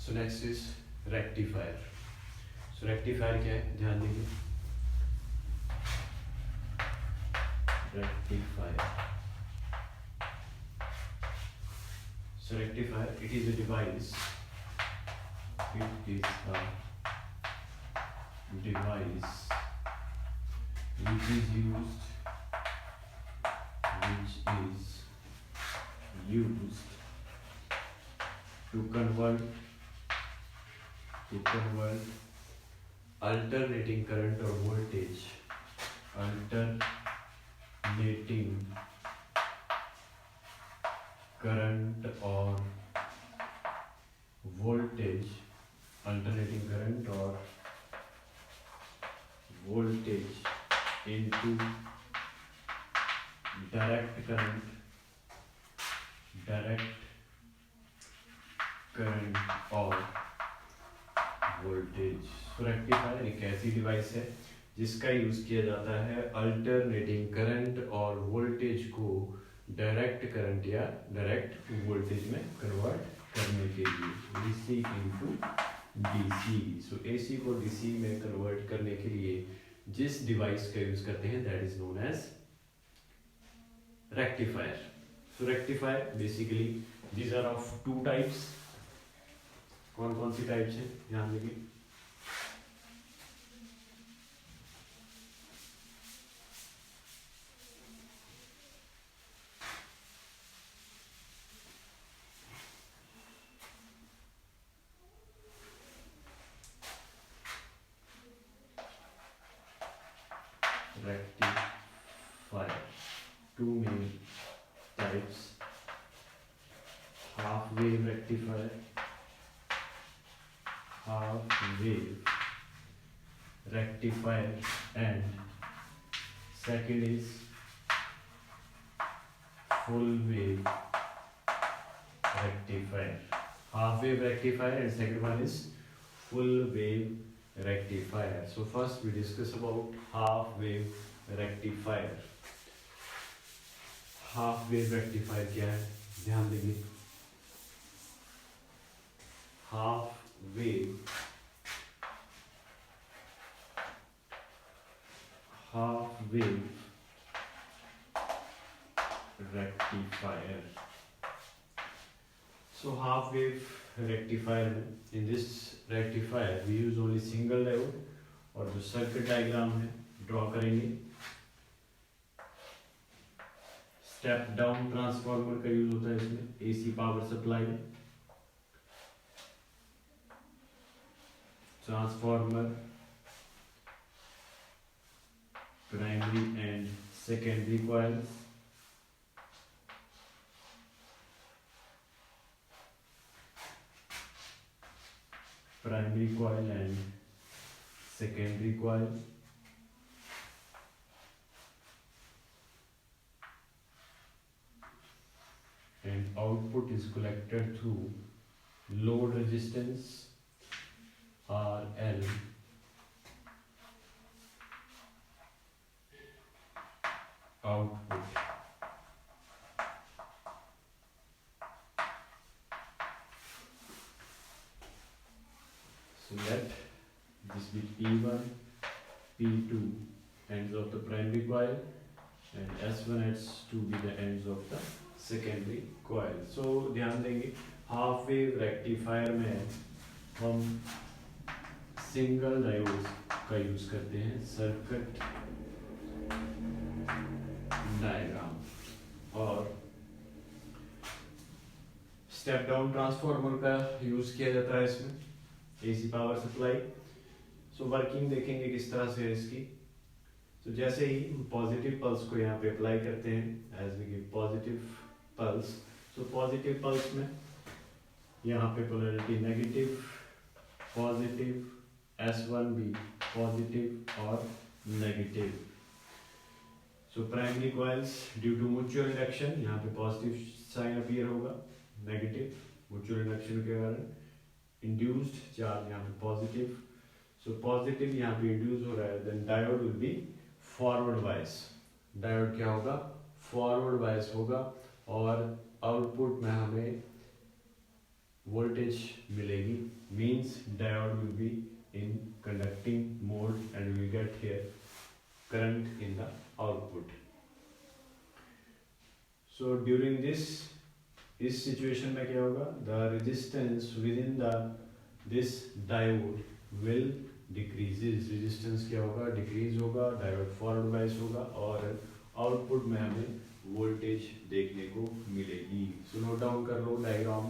So next is rectifier. So rectifier क्या है, ध्यान दीजिए. Rectifier. So rectifier, it is a device. It is a device which is used to convert alternating current or voltage, alternating current or voltage, into direct current और voltage. So rectifier एक ऐसी device है जिसका use किया जाता है alternating current और voltage को डायरेक्ट करंट या डायरेक्ट वोल्टेज में कन्वर्ट करने के लिए. DC into DC. So AC को डीसी में कन्वर्ट करने के लिए जिस डिवाइस का यूज करते हैं that is known as rectifier. So rectifier basically these are of two types. कौन कौन सी टाइप्स हैं ध्यान देखिए. Rectifier, two main types: half wave rectifier, and second is full wave rectifier. Half wave rectifier and second one is full wave rectifier. So first we discuss about half wave rectifier. Half wave rectifier क्या है, ध्यान देंगे. Half wave rectifier. So half wave rectifier, in this rectifier we use only single diode. और जो circuit diagram है draw करेंगे. Step down transformer का use होता है इसमें एसी पावर सप्लाई में. Transformer primary and secondary coils. Primary coil and secondary coil. And output is collected through load resistance RL output. So let this be P1, P2 ends of the primary coil and S1, S2 be the ends of the secondary coil. So ध्यान देंगे half wave rectifier में हम single diode का use करते हैं. Circuit diagram और step down transformer का use किया जाता है इसमें AC power supply. So working देखेंगे किस तरह से है इसकी. तो जैसे ही पॉजिटिव पल्स को यहाँ पे अप्लाई करते हैं as we give positive pulse. So positive pulse में यहाँ पे पोलैरिटी नेगेटिव, पॉजिटिव, S1 भी पॉजिटिव और negative. So primary coils due to mutual induction यहाँ पे पॉजिटिव साइन अपीयर होगा, नेगेटिव म्यूचुअल इंडक्शन के कारण. इंड्यूस्ड चार्ज यहाँ पे पॉजिटिव. सो पॉजिटिव यहाँ पे इंड्यूस हो रहा है. Then diode will be forward bias. Diode क्या होगा, फॉरवर्ड बायस होगा और आउटपुट में हमें वोल्टेज मिलेगी, means diode will be in conducting mode and we get here current in the output. So during this, इस सिचुएशन में क्या होगा, the resistance within the this diode will decreases. Resistance क्या होगा, decrease होगा, diode forward bias होगा और output में हमें वोल्टेज देखने को मिलेगी. सो नोट डाउन कर लो डायग्राम.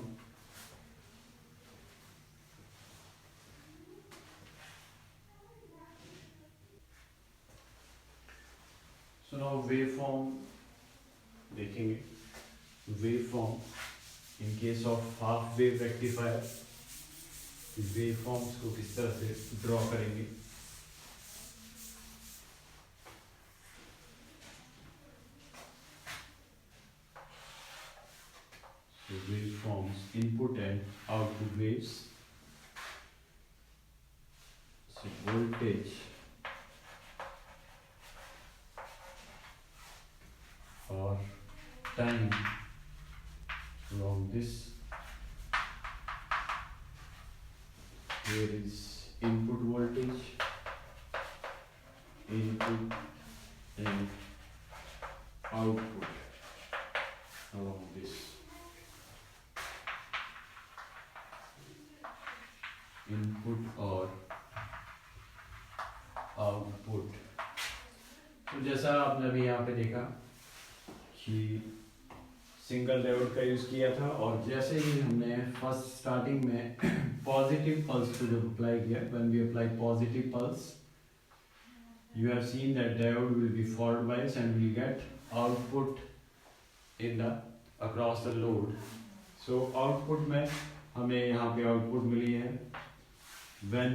सो नाउ वेवफॉर्म देखेंगे. Waveform in case of half wave rectifier, waveforms को किस तरह से ड्रॉ करेंगे. So waveforms, input and output waves. So voltage or time along this. Here is input voltage, input and output along this. Input और output. तो जैसा आपने अभी यहाँ पे देखा कि सिंगल डायोड का यूज किया था और जैसे ही हमने फर्स्ट स्टार्टिंग में पॉजिटिव पल्स को जब अप्लाई किया, when we apply positive pulse you have seen that diode will be forward biased and we get output in the across the load. So output में हमें यहाँ पे आउटपुट मिली है when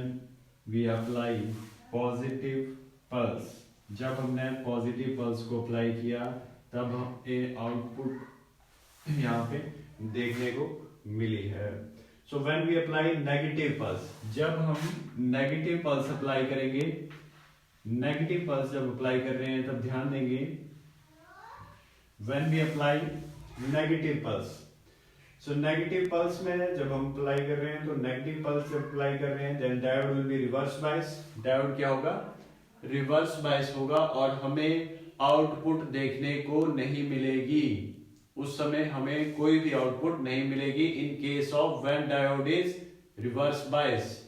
we apply positive pulse. जब हमने positive pulse को apply किया तब हम आउटपुट यहाँ पे देखने को मिली है. So when we apply negative pulse, जब हम नेगेटिव पल्स अप्लाई करेंगे, नेगेटिव पल्स जब अप्लाई कर रहे हैं तब ध्यान देंगे when we apply negative pulse. So negative pulse में जब हम अप्लाई कर रहे हैं तो नेगेटिव पल्स जब अप्लाई कर रहे हैं then diode will be reverse bias. Diode क्या होगा, रिवर्स बायस होगा और हमें आउटपुट देखने को नहीं मिलेगी. उस समय हमें कोई भी आउटपुट नहीं मिलेगी in case of when diode is reverse bias.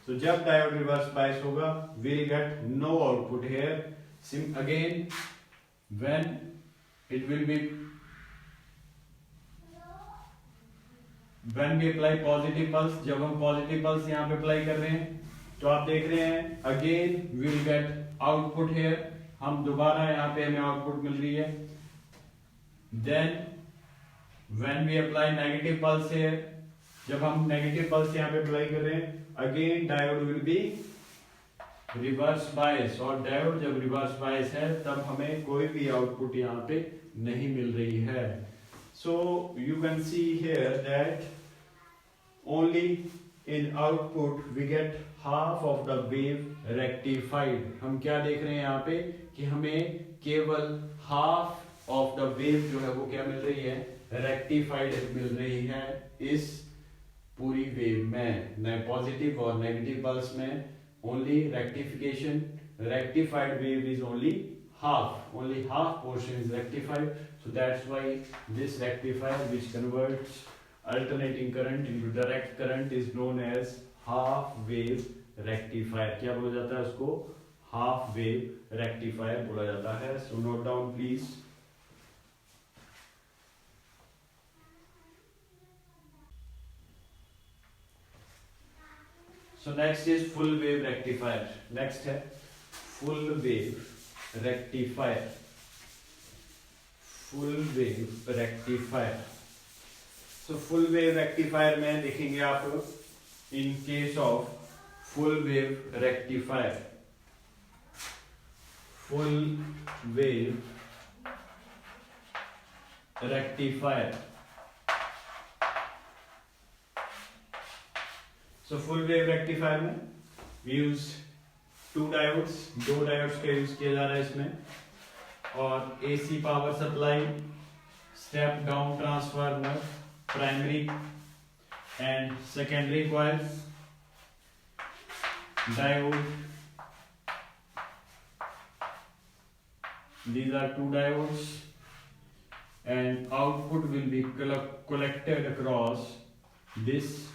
So जब डायोड रिवर्स बायस होगा we'll get no output here. Again when it will be, when we apply positive pulse, जब हम positive pulse यहाँ पे अप्लाई कर रहे हैं तो आप देख रहे हैं again we'll get output here. हम दोबारा यहाँ पे हमें आउटपुट मिल रही है. Then when we apply negative pulse here, जब हम नेगेटिव पल्स यहाँ पे अप्लाई कर रहे हैं again diode will be reverse बायस. और डायोड जब रिवर्स बायस है तब हमें कोई भी आउटपुट यहाँ पे नहीं मिल रही है. So you can see here that only in output we get half of the wave rectified. हम क्या देख रहे हैं यहाँ पे कि हमें केवल हाफ ऑफ द वेव जो है वो क्या मिल रही है, रेक्टिफाइड मिल रही है इस पूरी वेव में. पॉजिटिव और नेगेटिव पल्स में only rectification, rectified wave is only half portion is rectified. So that's why this rectifier which converts alternating current into direct current is known as half wave rectifier. क्या बोला जाता है उसको, half wave rectifier बोला जाता है. So note down please. So next is full wave rectifier. Next है full wave rectifier. Full wave rectifier. So full wave rectifier में देखेंगे आप in case of full wave rectifier. Full wave rectifier. So full wave rectifier में we use two diodes, दो diodes का use किया जा रहा है इसमें. और AC power supply, step down transformer, primary and secondary coils, diode. These are two diodes, and output will be collected across this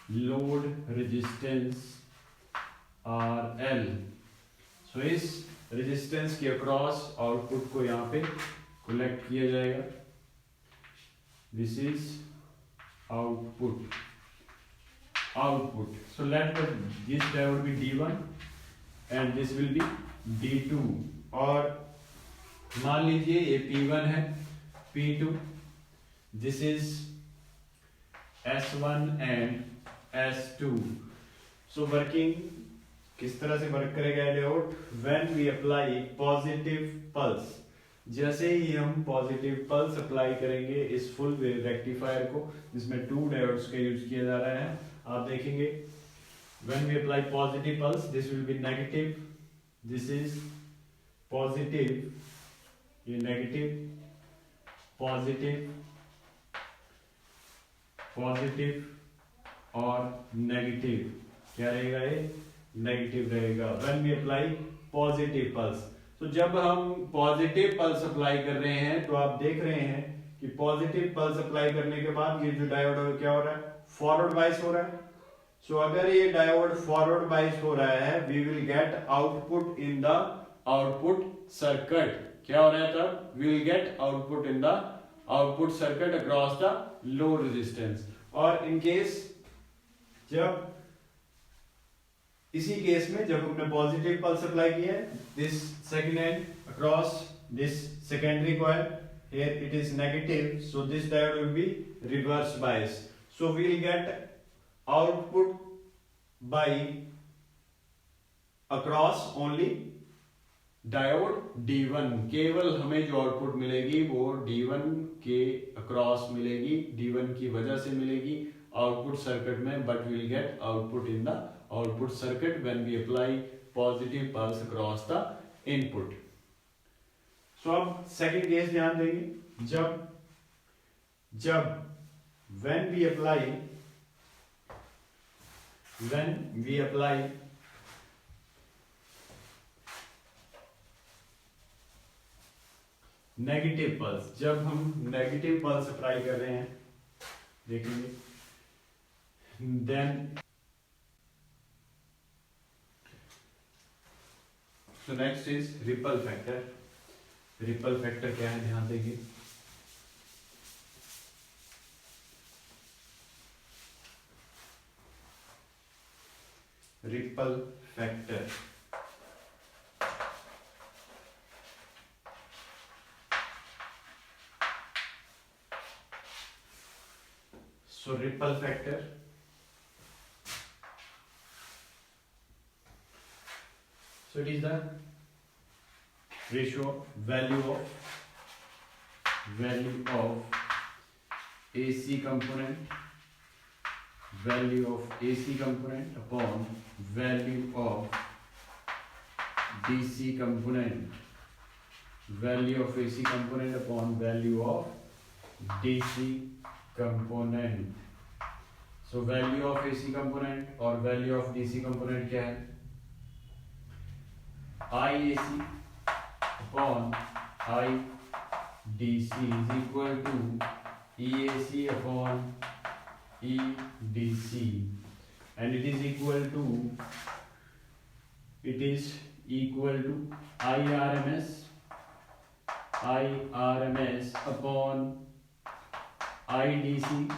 load resistance RL. So इस resistance के अक्रॉस आउटपुट को यहाँ पे कलेक्ट किया जाएगा. This is output. So let this diode be D1 and this will be D2. और मान लीजिए ये P1 है, P2. This is S1 and S2. So working किस तरह से वर्क करेगा diode? When we apply positive pulse, जैसे ही हम पॉजिटिव पल्स अप्लाई करेंगे इस फुल वेव रेक्टिफायर को, जिसमें टू डायोड्स का यूज किया जा रहा है, आप देखेंगे when we apply positive pulse this will be negative, this is positive, ये negative, positive, positive और negative. क्या रहेगा? ये नेगेटिव रहेगा. When we apply positive pulse, तो जब हम पॉजिटिव पल्स अप्लाई कर रहे हैं तो आप देख रहे हैं कि पॉजिटिव पल्स अप्लाई करने के बाद ये जो डायोड है क्या हो रहा है? फॉरवर्ड बाइस हो रहा है. सो अगर ये डायोड फॉरवर्ड बाइस हो रहा है, we will get output in the output circuit. क्या हो रहा है तब? We will get output in the output circuit across the low resistance. और इन केस जब इसी केस में जब हमने पॉजिटिव पल्स अप्लाई किया है, this second and across this secondary coil, here it is negative, so this diode will be reverse bias. So we will get output by across only diode D1. केवल हमें जो output मिलेगी वो D1 के across मिलेगी, D1 की वजह से मिलेगी आउटपुट सर्किट में, but we will get output in the output circuit when we apply positive pulse across the input. So अब सेकंड केस ध्यान देंगे. जब when we apply negative pulse, जब हम नेगेटिव पल्स अप्लाई कर रहे हैं, देखेंगे then so next is ripple factor. Ripple factor क्या है? ध्यान देंगे. Ripple factor so ripple factor so it is the ratio value of AC component upon value of DC component, value of AC component upon value of DC component. So value of AC component और value of DC component क्या है? IAC upon IDC is equal to EAC upon EDC, and it is equal to IRMS upon IDC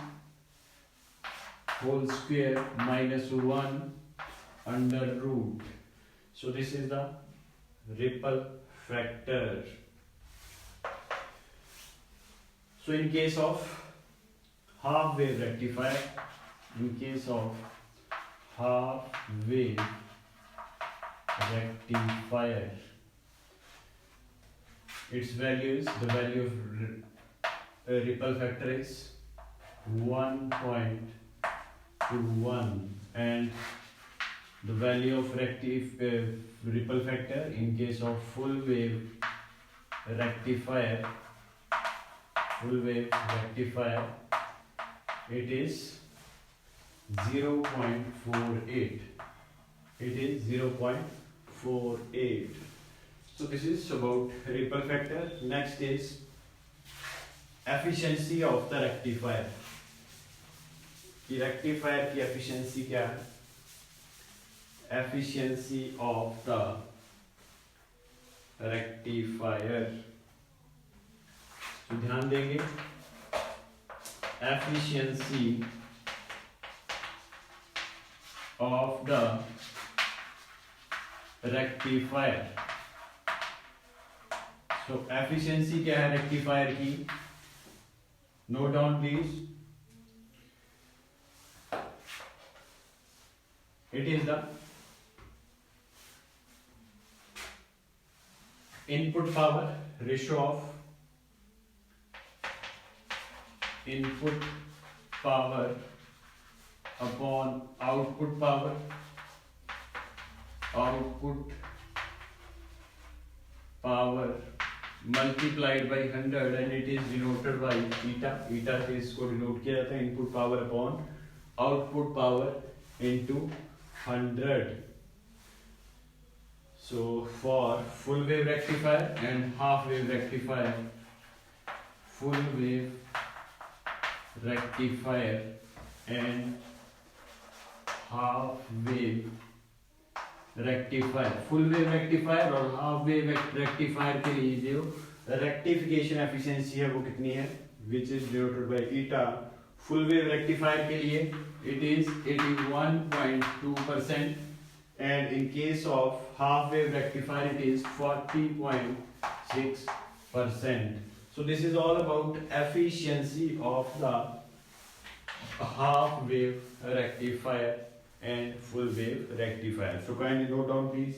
whole square minus 1 under root. So this is the ripple factor. So in case of half wave rectifier, its value is, the value of ripple factor is 1.21, and the value of ripple factor in case of full wave rectifier, it is 0.48. It is 0.48. So this is about ripple factor. Next is efficiency of the rectifier. कि rectifier की efficiency क्या है? Efficiency of the rectifier. तो ध्यान देंगे efficiency of the rectifier. So efficiency क्या है rectifier की? Note down please. It is the input power ratio of input power upon output power multiplied by 100 and it is denoted by eta. Eta से इसको denote किया जाता है input power upon output power into 100. So for full wave rectifier and half wave rectifier, full wave rectifier and half wave rectifier, full wave rectifier और half wave rectifier के लिए जो rectification efficiency है वो कितनी है, which is denoted by eta. Full wave rectifier के लिए it is 81.2% and in case of half wave rectifier it is 40.6%. So this is all about efficiency of the half wave rectifier and full wave rectifier. So kindly note down please.